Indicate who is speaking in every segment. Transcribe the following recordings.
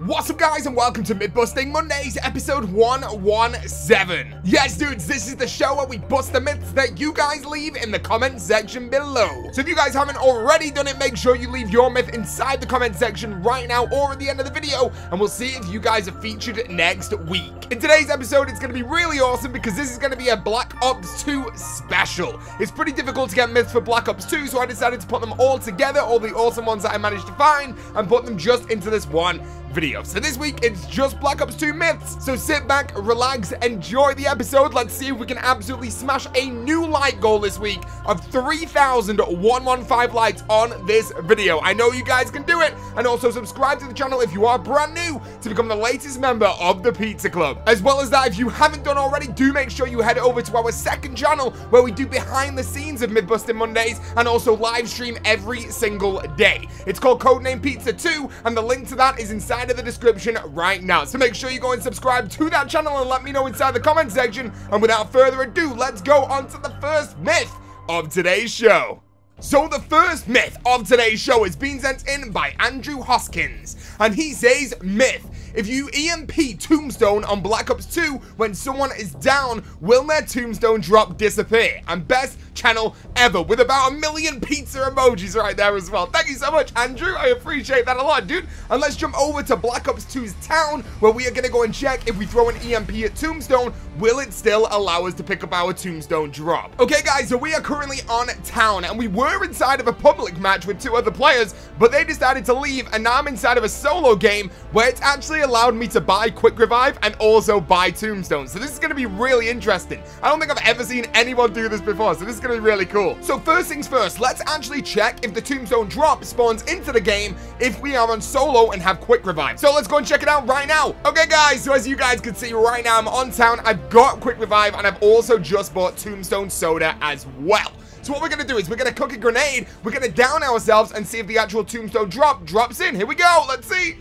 Speaker 1: What's up, guys, and welcome to Myth-Busting Mondays, episode 117. Yes, dudes, this is the show where we bust the myths that you guys leave in the comment section below. So if you guys haven't already done it, make sure you leave your myth inside the comment section right now or at the end of the video, and we'll see if you guys are featured next week. In today's episode, it's going to be really awesome because this is going to be a Black Ops 2 special. It's pretty difficult to get myths for Black Ops 2, so I decided to put them all together, all the awesome ones that I managed to find, and put them just into this one video. So this week, it's just Black Ops 2 myths. So sit back, relax, enjoy the episode. Let's see if we can absolutely smash a new like goal this week of 3,115 likes on this video. I know you guys can do it. And also subscribe to the channel if you are brand new to become the latest member of the Pizza Club. As well as that, if you haven't done already, do make sure you head over to our second channel where we do behind the scenes of Myth-Busting Mondays and also live stream every single day. It's called CodeNamePizza 2, and the link to that is inside of the description right now. So make sure you go and subscribe to that channel and let me know inside the comment section. And without further ado, let's go on to the first myth of today's show. So the first myth of today's show is being sent in by Andrew Hoskins, and he says, myth: if you EMP tombstone on Black Ops 2 when someone is down, will their tombstone drop disappear? And best channel ever, with about 1 million pizza emojis right there as well. Thank you so much, Andrew. I appreciate that a lot, dude. And let's jump over to Black Ops 2's town, where we are going to go and check if we throw an EMP at tombstone, will it still allow us to pick up our tombstone drop? Okay, guys, so we are currently on town, and we were inside of a public match with 2 other players, but they decided to leave, and now I'm inside of a solo game where it's actually allowed me to buy quick revive and also buy tombstone. So this is going to be really interesting. I don't think I've ever seen anyone do this before, so this is going to be really cool. So first things first, let's actually check if the tombstone drop spawns into the game if we are on solo and have quick revive. So let's go and check it out right now. Okay, guys, so as you guys can see right now, I'm on town. I've got quick revive, and I've also just bought tombstone soda as well. So what we're going to do is we're going to cook a grenade, we're going to down ourselves and see if the actual tombstone drop drops in. Here we go. Let's see.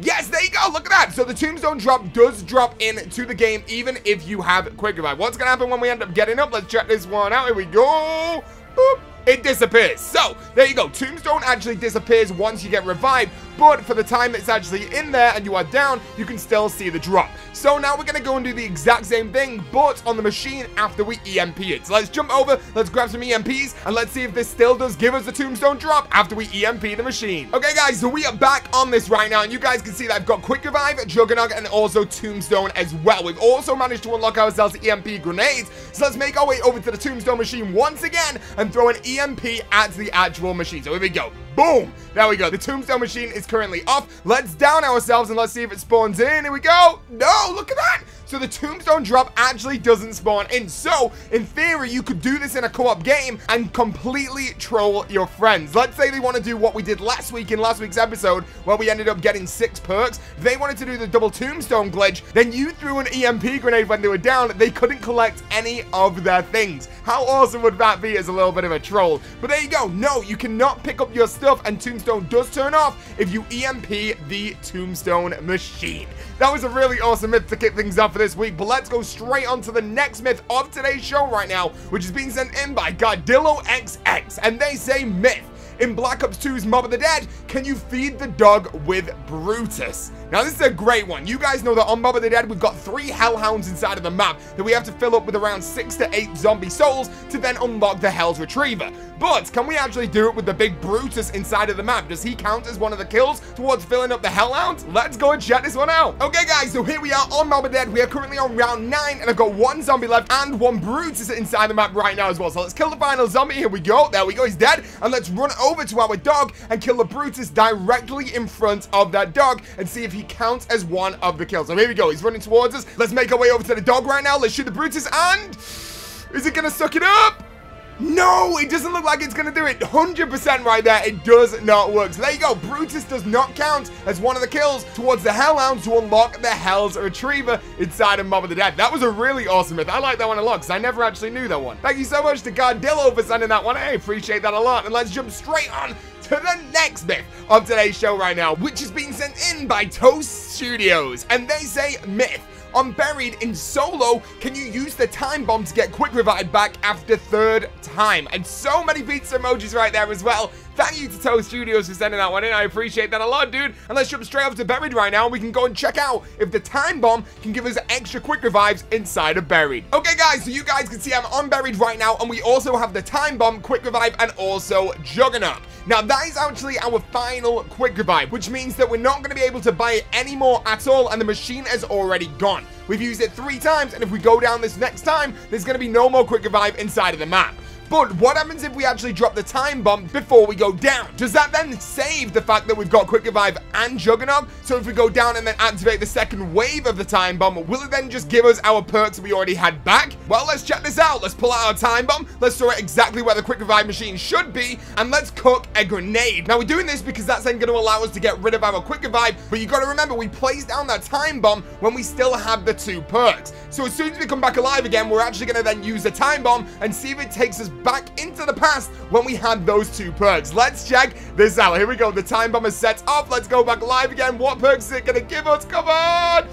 Speaker 1: Yes, there you go. Look at that. So the tombstone drop does drop into the game even if you have quick revive. What's going to happen when we end up getting up? Let's check this one out. Here we go. Boop. It disappears. So there you go. Tombstone actually disappears once you get revived, but for the time it's actually in there and you are down, you can still see the drop. So now we're going to go and do the exact same thing, but on the machine after we EMP it. So let's jump over, let's grab some EMPs, and let's see if this still does give us the tombstone drop after we EMP the machine. Okay, guys, so we are back on this right now, and you guys can see that I've got quick revive, juggernaut, and also tombstone as well. We've also managed to unlock ourselves EMP grenades, so let's make our way over to the tombstone machine once again and throw an EMP at the actual machine. So here we go. Boom! There we go. The tombstone machine is currently off. Let's down ourselves and let's see if it spawns in. Here we go. No, look at that. So the tombstone drop actually doesn't spawn in. So, in theory, you could do this in a co-op game and completely troll your friends. Let's say they want to do what we did last week in last week's episode, where we ended up getting 6 perks. If they wanted to do the double tombstone glitch, then you threw an EMP grenade when they were down. They couldn't collect any of their things. How awesome would that be as a little bit of a troll? But there you go. No, you cannot pick up your stuff, and tombstone does turn off if you EMP the tombstone machine. That was a really awesome myth to kick things off for this week, but let's go straight on to the next myth of today's show right now, which is being sent in by Godillo XX, and they say, myth: in Black Ops 2's Mob of the Dead, can you feed the dog with Brutus? Now, this is a great one. You guys know that on Mob of the Dead, we've got 3 hellhounds inside of the map that we have to fill up with around 6 to 8 zombie souls to then unlock the Hell's Retriever. But can we actually do it with the big Brutus inside of the map? Does he count as one of the kills towards filling up the hellhounds? Let's go and check this one out. Okay, guys, so here we are on Mob of the Dead. We are currently on round 9, and I've got 1 zombie left and 1 Brutus inside the map right now as well. So let's kill the final zombie. Here we go. There we go. He's dead. And let's run over to our dog and kill the Brutus directly in front of that dog and see if he counts as one of the kills. So here we go. He's running towards us. Let's make our way over to the dog right now. Let's shoot the Brutus, and is it going to suck it up? No, it doesn't look like it's going to do it. 100% right there. It does not work. So there you go. Brutus does not count as one of the kills towards the Hellhounds to unlock the Hell's Retriever inside of Mob of the Dead. That was a really awesome myth. I like that one a lot because I never actually knew that one. Thank you so much to Godillo for sending that one. I appreciate that a lot. And let's jump straight on to the next myth of today's show right now, which is being sent in by Toast Studios. And they say, myth: on Buried in solo, can you use the time bomb to get quick revive back after 3rd time? And so many pizza emojis right there as well. thank you to Toast Studios for sending that one in. I appreciate that a lot, dude. And let's jump straight over to Buried right now, and we can go and check out if the time bomb can give us extra quick revives inside of Buried. Okay, guys, so you guys can see I'm on Buried right now, and we also have the time bomb, quick revive, and also Juggernaut. Now, that is actually our final quick revive, which means that we're not going to be able to buy it anymore at all, and the machine has already gone. We've used it 3 times, and if we go down this next time, there's going to be no more quick revive inside of the map. But what happens if we actually drop the time bomb before we go down? Does that then save the fact that we've got quick revive and Juggernaut? So if we go down and then activate the second wave of the time bomb, will it then just give us our perks we already had back? Well, let's check this out. Let's pull out our time bomb. Let's throw it exactly where the quick revive machine should be, and let's cook a grenade. Now, we're doing this because that's then going to allow us to get rid of our quick revive, but you got to remember, we placed down that time bomb when we still have the 2 perks. So as soon as we come back alive again, we're actually going to then use the time bomb and see if it takes us back into the past when we had those 2 perks. Let's check this out. Here we go. The time bomb is set off. Let's go back live again. What perks is it going to give us? Come on.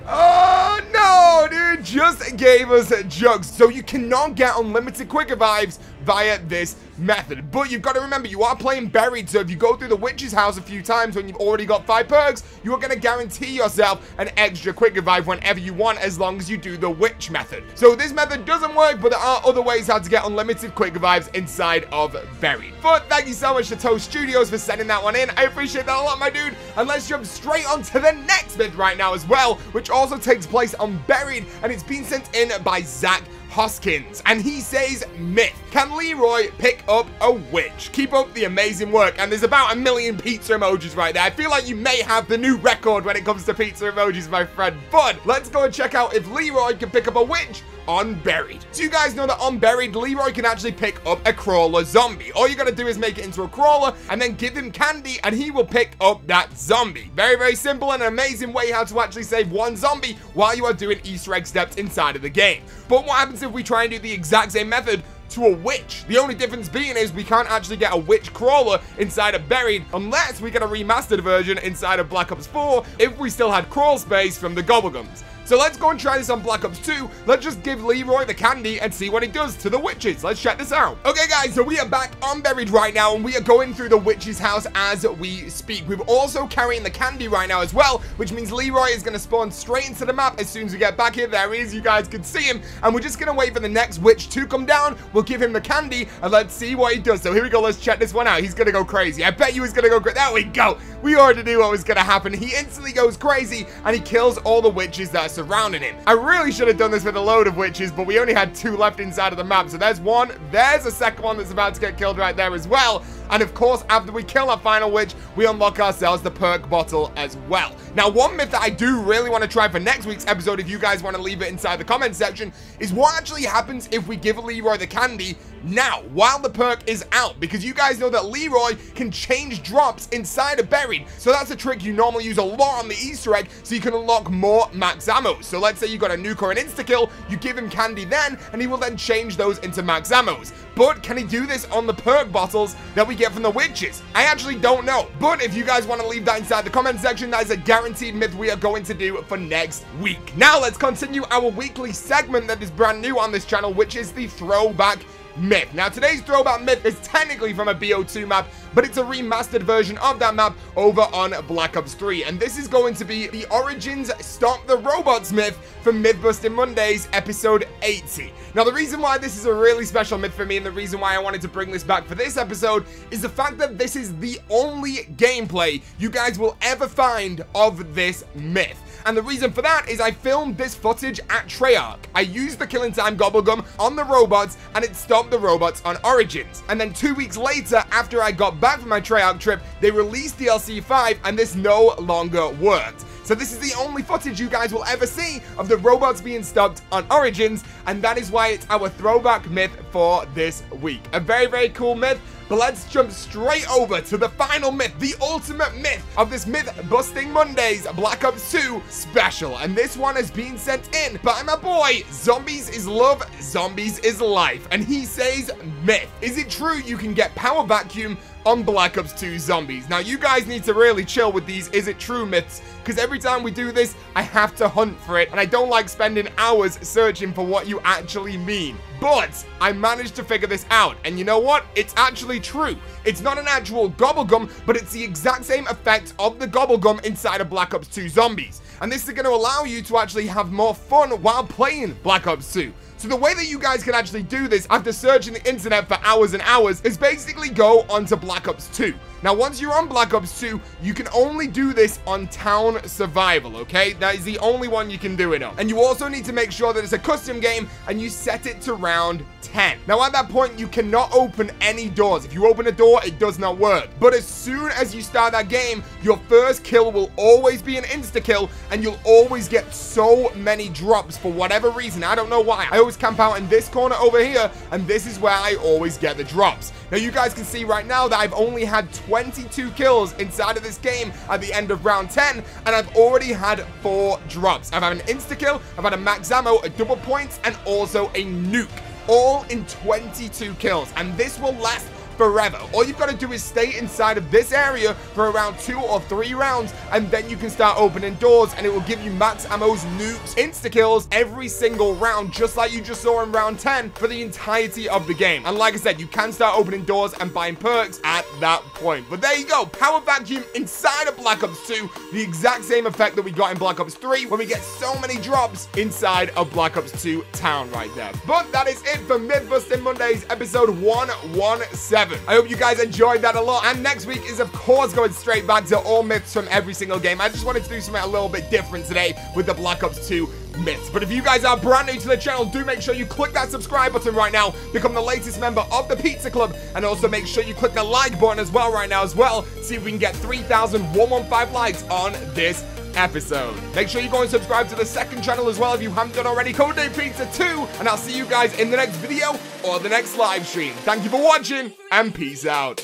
Speaker 1: Oh, no, dude. Just gave us jugs. So you cannot get unlimited quick revives via this method. But you've got to remember, you are playing Buried, so if you go through the witch's house a few times when you've already got 5 perks, you are going to guarantee yourself an extra quick revive whenever you want, as long as you do the witch method. So this method doesn't work, but there are other ways how to get unlimited quick revives inside of Buried. But thank you so much to Toast Studios for sending that one in. I appreciate that a lot, my dude. And let's jump straight on to the next myth right now as well, which also takes place on Buried, and it's been sent in by Zach Hoskins, and he says, myth, can Leroy pick up a witch? Keep up the amazing work. And there's about 1 million pizza emojis right there. I feel like you may have the new record when it comes to pizza emojis, my friend. But let's go and check out if Leroy can pick up a witch on Buried. So you guys know that on Buried, Leroy can actually pick up a crawler zombie. All you gotta do is make it into a crawler and then give him candy, and he will pick up that zombie. Very, very simple and an amazing way how to actually save 1 zombie while you are doing Easter egg steps inside of the game. But what happens if we try and do the exact same method to a witch? The only difference being is we can't actually get a witch crawler inside of Buried unless we get a remastered version inside of Black Ops 4 if we still had crawl space from the Gobblegums. So let's go and try this on Black Ops 2. Let's just give Leroy the candy and see what he does to the witches. Let's check this out. Okay, guys, so we are back on Buried right now, and we are going through the witch's house as we speak. We're also carrying the candy right now as well, which means Leroy is going to spawn straight into the map as soon as we get back here. There he is. You guys can see him. And we're just going to wait for the next witch to come down. We'll give him the candy, and let's see what he does. So here we go. Let's check this one out. He's going to go crazy. I bet you he's going to go crazy. There we go. We already knew what was going to happen. He instantly goes crazy, and he kills all the witches that are surrounding him. I really should have done this with a load of witches, but we only had 2 left inside of the map. So there's one. There's a second one that's about to get killed right there as well. And of course, after we kill our final witch, we unlock ourselves the perk bottle as well. Now, one myth that I do really want to try for next week's episode, if you guys want to leave it inside the comment section, is what actually happens if we give Leroy the candy now, while the perk is out, because you guys know that Leroy can change drops inside of Buried. So that's a trick you normally use a lot on the Easter egg, so you can unlock more max ammo. So let's say you got a nuke or an insta-kill, you give him candy then, and he will then change those into max ammos. But can he do this on the perk bottles that we get from the witches? I actually don't know. But if you guys want to leave that inside the comment section, that is a guaranteed myth we are going to do for next week. Now let's continue our weekly segment that is brand new on this channel, which is the throwback myth. Now, today's throwback myth is technically from a BO2 map, but it's a remastered version of that map over on Black Ops 3. And this is going to be the Origins Stop the Robots myth from Myth-Busting Mondays, episode 80. Now, the reason why this is a really special myth for me, and the reason why I wanted to bring this back for this episode, is the fact that this is the only gameplay you guys will ever find of this myth. And the reason for that is I filmed this footage at Treyarch. I used the killing time gobblegum on the robots, and it stopped the robots on Origins. And then 2 weeks later, after I got back from my Treyarch trip, they released DLC 5, and this no longer worked. So this is the only footage you guys will ever see of the robots being stopped on Origins, and that is why it's our throwback myth for this week. A very, very cool myth. But let's jump straight over to the final myth, the ultimate myth of this Myth-Busting Mondays Black Ops 2 special. And this one has been sent in by my boy, Zombies is Love, Zombies is Life. And he says, myth. Is it true you can get power vacuum on Black Ops 2 zombies? Now, you guys need to really chill with these is it true myths, because every time we do this, I have to hunt for it, and I don't like spending hours searching for what you actually mean. But I managed to figure this out, and you know what? It's actually true. It's not an actual gobblegum, but it's the exact same effect of the gobblegum inside of Black Ops 2 Zombies. And this is going to allow you to actually have more fun while playing Black Ops 2. So the way that you guys can actually do this after searching the internet for hours and hours is basically go onto Black Ops 2. Now, once you're on Black Ops 2, you can only do this on Town Survival, okay? That is the only one you can do it on. And you also need to make sure that it's a custom game and you set it to round 10. Now, at that point, you cannot open any doors. If you open a door, it does not work. But as soon as you start that game, your first kill will always be an insta-kill, and you'll always get so many drops for whatever reason. I don't know why. I always camp out in this corner over here, and this is where I always get the drops. Now, you guys can see right now that I've only had 22 kills inside of this game at the end of round 10, and I've already had 4 drops. I've had an insta-kill, I've had a max ammo, a double points, and also a nuke. All in 22 kills, and this will last forever. All you've got to do is stay inside of this area for around 2 or 3 rounds, and then you can start opening doors, and it will give you max ammos, nukes, insta-kills every single round, just like you just saw in round 10 for the entirety of the game. And like I said, you can start opening doors and buying perks at that point. But there you go, Power Vacuum inside of Black Ops 2, the exact same effect that we got in Black Ops 3 when we get so many drops inside of Black Ops 2 Town right there. But that is it for Myth-Busting Mondays, episode 117. I hope you guys enjoyed that a lot, and next week is of course going straight back to all myths from every single game. I just wanted to do something a little bit different today with the Black Ops 2 myths. But if you guys are brand new to the channel, do make sure you click that subscribe button right now, become the latest member of the Pizza Club, and also make sure you click the like button as well right now as well, see if we can get 3,115 likes on this episode. Make sure you go and subscribe to the second channel as well if you haven't done already, CodeNamePizza 2, and I'll see you guys in the next video or the next live stream. Thank you for watching, and peace out.